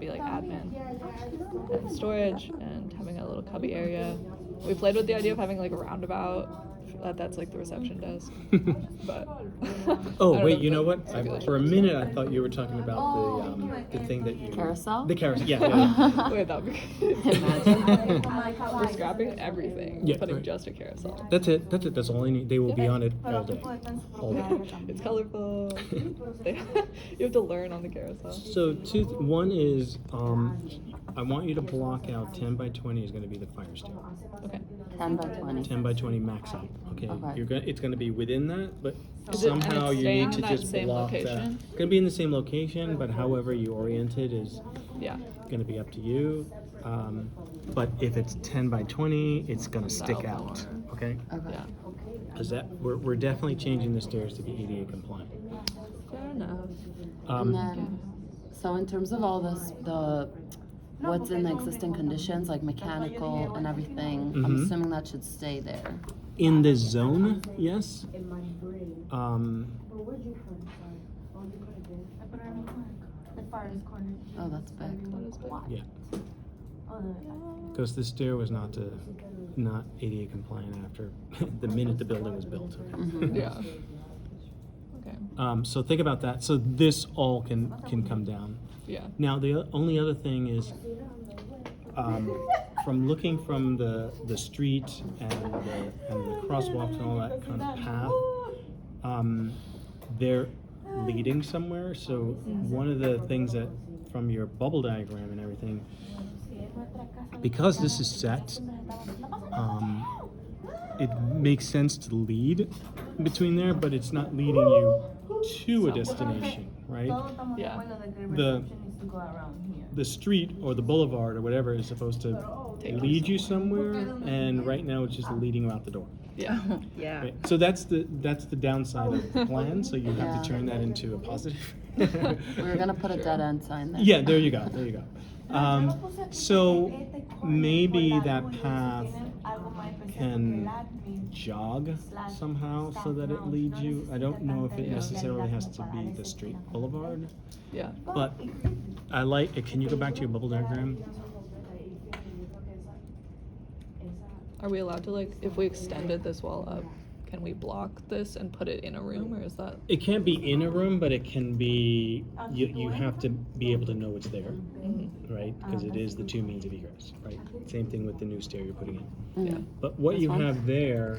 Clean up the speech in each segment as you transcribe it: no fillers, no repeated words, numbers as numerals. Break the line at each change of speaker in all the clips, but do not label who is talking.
be like admin and storage and having a little cubby area. We played with the idea of having like a roundabout. That's like the reception desk. But
Oh
I don't
wait,
know
you
if
know
the
what?
circulation
For a
works.
minute, I thought you were talking about the thing that you
Carousel?
The carousel, yeah.
Wait, that would be
Imagine.
We're scrapping everything.
Yeah,
Putting
right.
just a carousel.
That's it. That's all I need. They will be on it all day. All day.
It's colorful. You have to learn on the carousel.
So one is I want you to block out 10 by 20 is going to be the fire stair.
Okay.
10 by 20.
10 by 20 max out. Okay.
Okay.
It's going to be within that, but
Is it- and
somehow
it's
you
staying
need to
in that
just
same
block that.
location?
It's going to be in the same location, but however you orient it is
Yeah.
going to be up to you. But if it's 10 by 20, it's going to stick
That'll
out.
more.
Okay.
Okay.
Yeah.
Because we're definitely changing the stairs to be ADA compliant.
Fair enough.
And then, so in terms of all this, what's in the existing conditions, like mechanical and everything, I'm
Mhm.
assuming that should stay there.
In this zone, yes.
Oh, that's big.
Yeah. Because the stair was not ADA compliant after the minute the building was built.
Mhm.
Yeah. Okay.
So think about that. So this all can come down.
Yeah.
Now the only other thing is, from looking from the street and the crosswalks and all that kind of path, they're leading somewhere. So one of the things that from your bubble diagram and everything, because this is set, it makes sense to lead between there, but it's not leading you to a destination, right?
Yeah.
The street or the boulevard or whatever is supposed to lead you somewhere, and right now it's just leading you out the door.
Yeah.
Yeah.
Right? So that's the downside of the plan. So you have
Yeah.
to turn that into a positive.
We're gonna put a dead end sign there.
Yeah, there you go. There you go. So maybe that path can jog somehow so that it leads you. I don't know if it necessarily has to be the straight boulevard,
Yeah.
but I like it. Can you go back to your bubble diagram?
Are we allowed to, like, if we extended this wall up, can we block this and put it in a room, or is that?
It can't be in a room, but it can be. You have to be able to know it's there, right? Because it is the two means of egress, right? Same thing with the new stair you're putting in.
Mhm.
But what
This
you
one?
have there,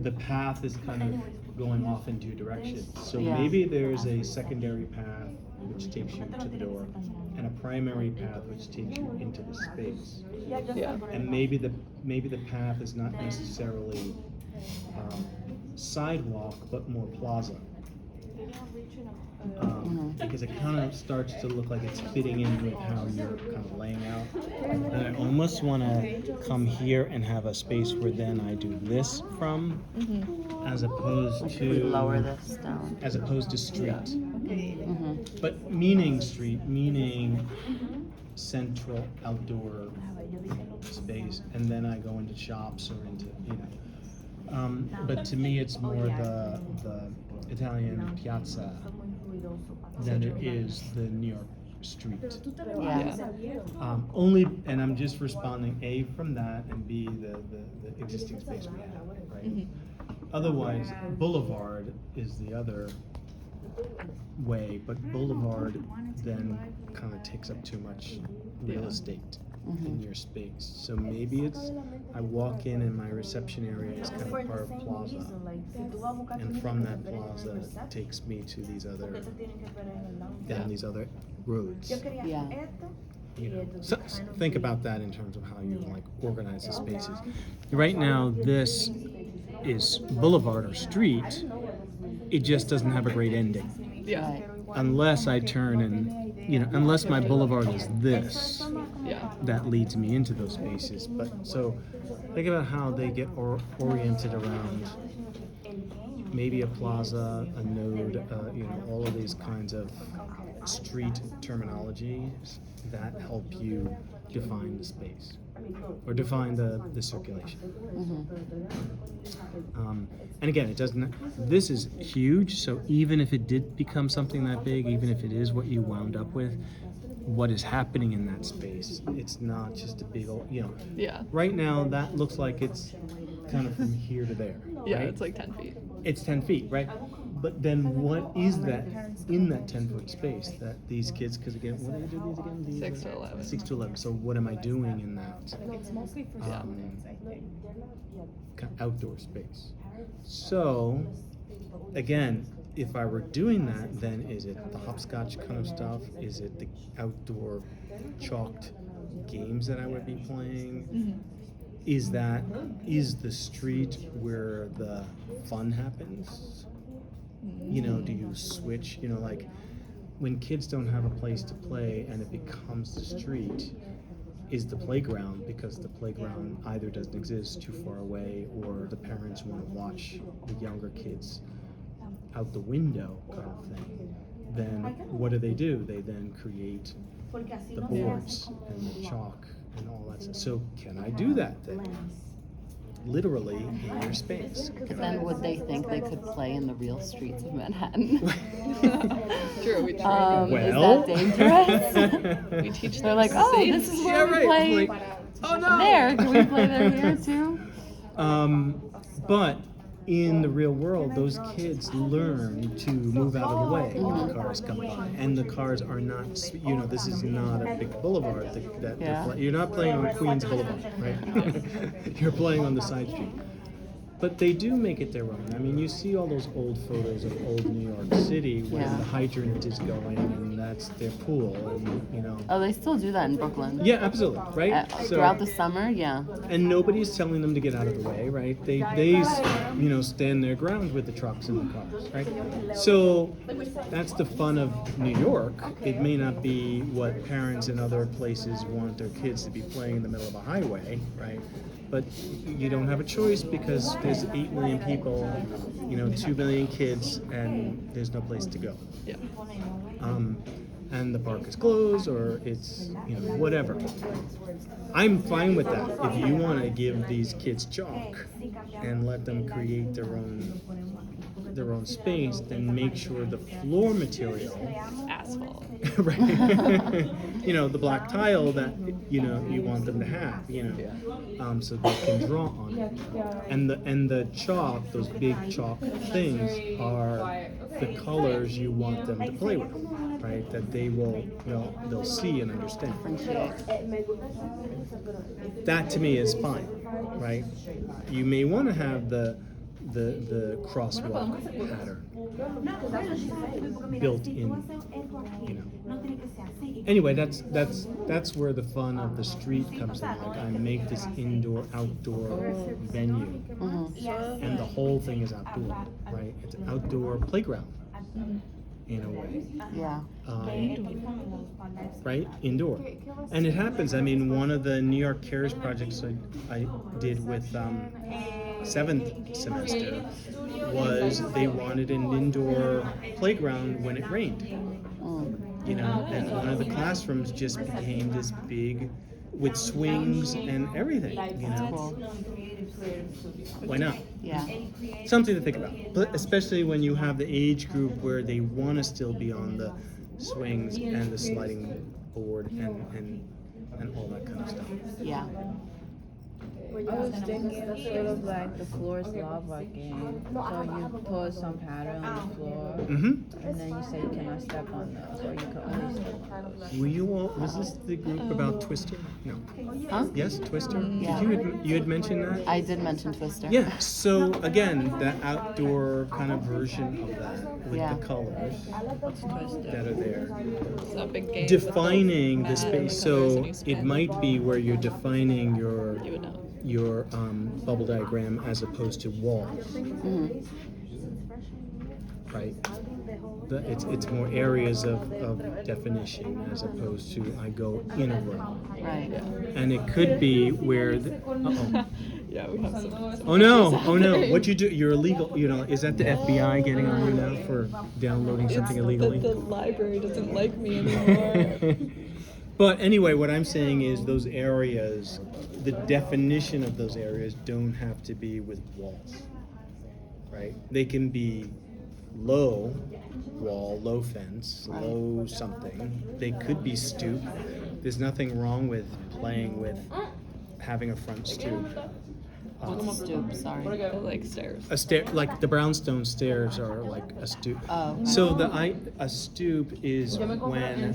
the path is kind of going off in two directions. So
Yeah.
maybe there's a secondary path which takes you to the door, and a primary path which takes you into the space.
Yeah.
And maybe the path is not necessarily sidewalk, but more plaza. Because it kind of starts to look like it's fitting in with how you're kind of laying out. And I almost want to come here and have a space where then I do this from, as opposed
Should we lower
to
this down?
as opposed to street.
Mhm.
But meaning street, meaning central outdoor space, and then I go into shops or into, you know. But to me, it's more the Italian piazza than it is the New York street.
Yeah.
Only, and I'm just responding A from that and B the existing space we have, right? Otherwise, boulevard is the other way, but boulevard then kind of takes up too much real estate in your space. So maybe it's, I walk in and my reception area is kind of part of plaza. And from that plaza, it takes me to these other, down these other roads.
Yeah.
You know, so think about that in terms of how you like organize the spaces. Right now, this is boulevard or street. It just doesn't have a great ending.
Yeah.
Right.
Unless I turn and, you know, unless my boulevard is this,
Yeah.
that leads me into those spaces. But so think about how they get oriented around maybe a plaza, a node, you know, all of these kinds of street terminologies that help you define the space. or define the circulation. And again, it doesn't. This is huge. So even if it did become something that big, even if it is what you wound up with, what is happening in that space? It's not just a big old.
Yeah.
Right now, that looks like it's kind of from here to there.
Yeah,
right?
it's like 10 feet.
It's 10 feet, right? But then what is that in that 10-foot space that these kids, because again, what do they do these again? These
6 to 11.
6 to 11. So what am I doing in that outdoor space? So again, if I were doing that, then is it the hopscotch kind of stuff? Is it the outdoor chalked games that I would be playing? Is the street where the fun happens? Do you switch? Like when kids don't have a place to play and it becomes the street, is the playground, because the playground either doesn't exist, too far away, or the parents want to watch the younger kids out the window kind of thing. Then what do? They then create the boards and the chalk and all that stuff. So can I do that then? Literally in your space.
Then would they think they could play in the real streets of Manhattan?
True, we
Is
Well.
that dangerous?
we teach
They're
them
like, oh,
safe.
this is where we play
Like, oh no.
there. Can we play there here too?
But in the real world, those kids learn to move out of the way when the cars come by, and the cars are not. This is not a big boulevard. You're not playing on Queens Boulevard, right? You're playing on the side street. But they do make it their own. I mean, you see all those old photos of old New York City when the hydrant is going, and that's their pool, and
Oh, they still do that in Brooklyn.
Yeah, absolutely, right?
Throughout the summer, yeah.
And nobody's telling them to get out of the way, right? They stand their ground with the trucks and the cars, right? So that's the fun of New York. It may not be what parents in other places want their kids to be playing in the middle of a highway, right? But you don't have a choice because there's 8 million people, 2 million kids, and there's no place to go.
Yeah.
And the park is closed, or it's whatever. I'm fine with that. If you want to give these kids chalk and let them create their own space, then make sure the floor material,
Asphalt.
right? The black tile that you want them to have, so they can draw on it. And the chalk, those big chalk things, are the colors you want them to play with, right? That they'll see and understand. That to me is fine, right? You may want to have the crosswalk pattern built in, Anyway, that's where the fun of the street comes in. Like, I make this outdoor venue, and the whole thing is outdoor, right? It's an outdoor playground, in a way.
Yeah.
Right? Indoor. And it happens. I mean, one of the New York Cares projects I did with 7th semester was they wanted an indoor playground when it rained. And one of the classrooms just became this big, with swings and everything,
Cool.
Why not?
Yeah.
Something to think about, but especially when you have the age group where they want to still be on the swings and the sliding board and all that kind of stuff.
Yeah.
I was thinking sort of like the floor is lava game. So you put some pattern on the floor,
Mm-hmm.
and then you say you cannot step on those, or you can only step on those.
Was this the group about Twister? No.
Huh?
Yes, Twister?
Yeah.
You had mentioned that?
I did mention Twister.
Yeah, so again, that outdoor kind of version of that with
Yeah.
the colors that are there.
It's not a big game.
Defining the
Matter
space,
the colors
so
and you
it
spend.
might be where you're defining
You would know.
your bubble diagram as opposed to walls, right? It's more areas of definition as opposed to I go in a room.
Right.
And it could be where
Yeah, we have some.
oh no, what you do, you're illegal, is that the FBI getting on you now for downloading something illegally?
The library doesn't like me anymore.
But anyway, what I'm saying is those areas, the definition of those areas don't have to be with walls, right? They can be low wall, low fence, low something. They could be stoop. There's nothing wrong with playing with having a front stoop.
What's a stoop? Sorry.
Like stairs.
A stair, like the brownstone stairs are like a stoop.
Oh.
So a stoop is when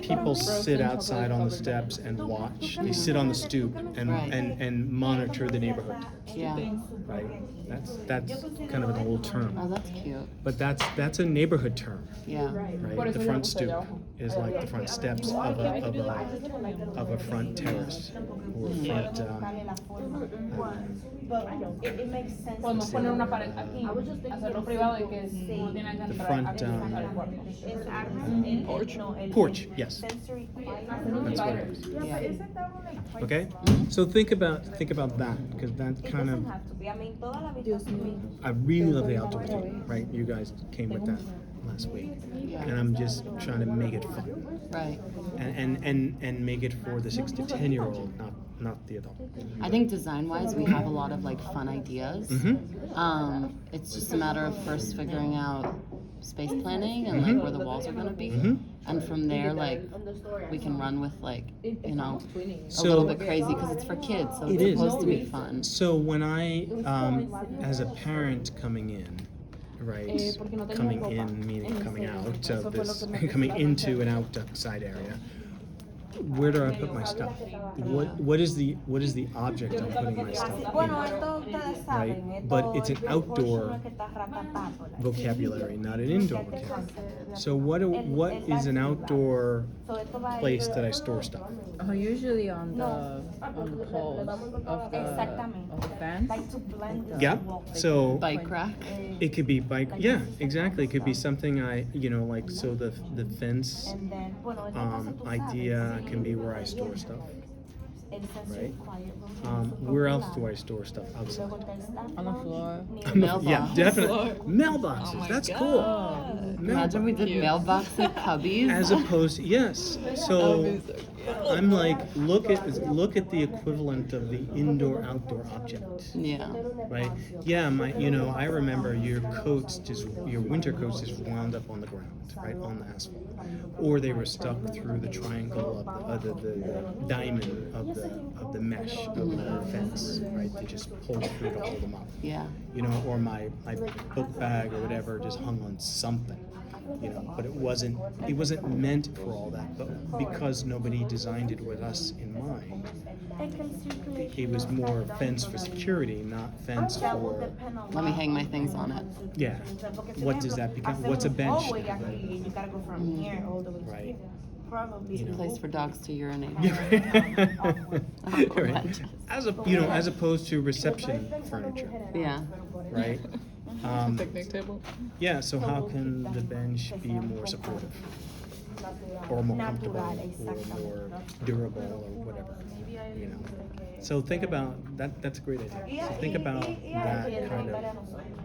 people sit outside on the steps and watch. They sit on the stoop and
Right.
and monitor the neighborhood.
Yeah.
Right. That's kind of an old term,
Oh, that's cute.
but that's a neighborhood term.
Yeah.
Right. The front stoop is like the front steps of a front terrace or front.
Podemos poner una pared aquí, hacerlo privado y que no tiene que
The
entrar
front
Porch.
porch. Yes. That's what it is.
Yeah.
Okay. So think about that because that kind of. I really love the outdoor theme, right? You guys came with that last week,
Yeah.
and I'm just trying to make it fun
Right.
and make it for the 6 to 10-year-old, not the adult.
I think design-wise, we have a lot of like fun ideas. It's just a matter of first figuring out space planning and like where the walls are gonna be, and from there, like we can run with like a little bit crazy because it's for kids, so
It
it's
is.
supposed to be fun.
So when I, as a parent coming in, right, coming in meaning coming out of this, coming into an outside area, where do I put my stuff? What is the object I'm putting my stuff in? Right, but it's an outdoor vocabulary, not an indoor vocabulary. So what is an outdoor place that I store stuff?
Usually on the poles of the fence.
Yeah. So
Bike rack.
it could be bike. Yeah, exactly. It could be something like so the fence idea can be where I store stuff. Right. Where else do I store stuff outside?
On the floor.
Mailbox.
Yeah, definitely.
Floor.
Mailboxes.
Oh my
That's
God.
cool.
Imagine we did
Cute.
mailbox and cubbies.
As opposed, yes.
That
So
would be so cute.
I'm like, look at the equivalent of the indoor-outdoor object.
Yeah.
Right? Yeah, I remember your winter coats just wound up on the ground, right, on the asphalt. Or they were stuck through the triangle of the diamond of the mesh of the fence, right? They just pulled through to hold them up.
Yeah.
Or my book bag or whatever just hung on something. But it wasn't meant for all that, but because nobody designed it with us in mind, it was more fence for security, not fence for,
Let me hang my things on it.
yeah. What does that become? What's a bench?
Oh, you gotta go from here all the way to
Right.
here. Probably.
You know.
Place for dogs to urinate.
Right. As opposed to reception furniture,
Yeah.
right?
Picnic table.
Yeah, so how can the bench be more supportive? Or more comfortable, or more durable, or whatever, So think about that. That's a great idea. So think about that kind of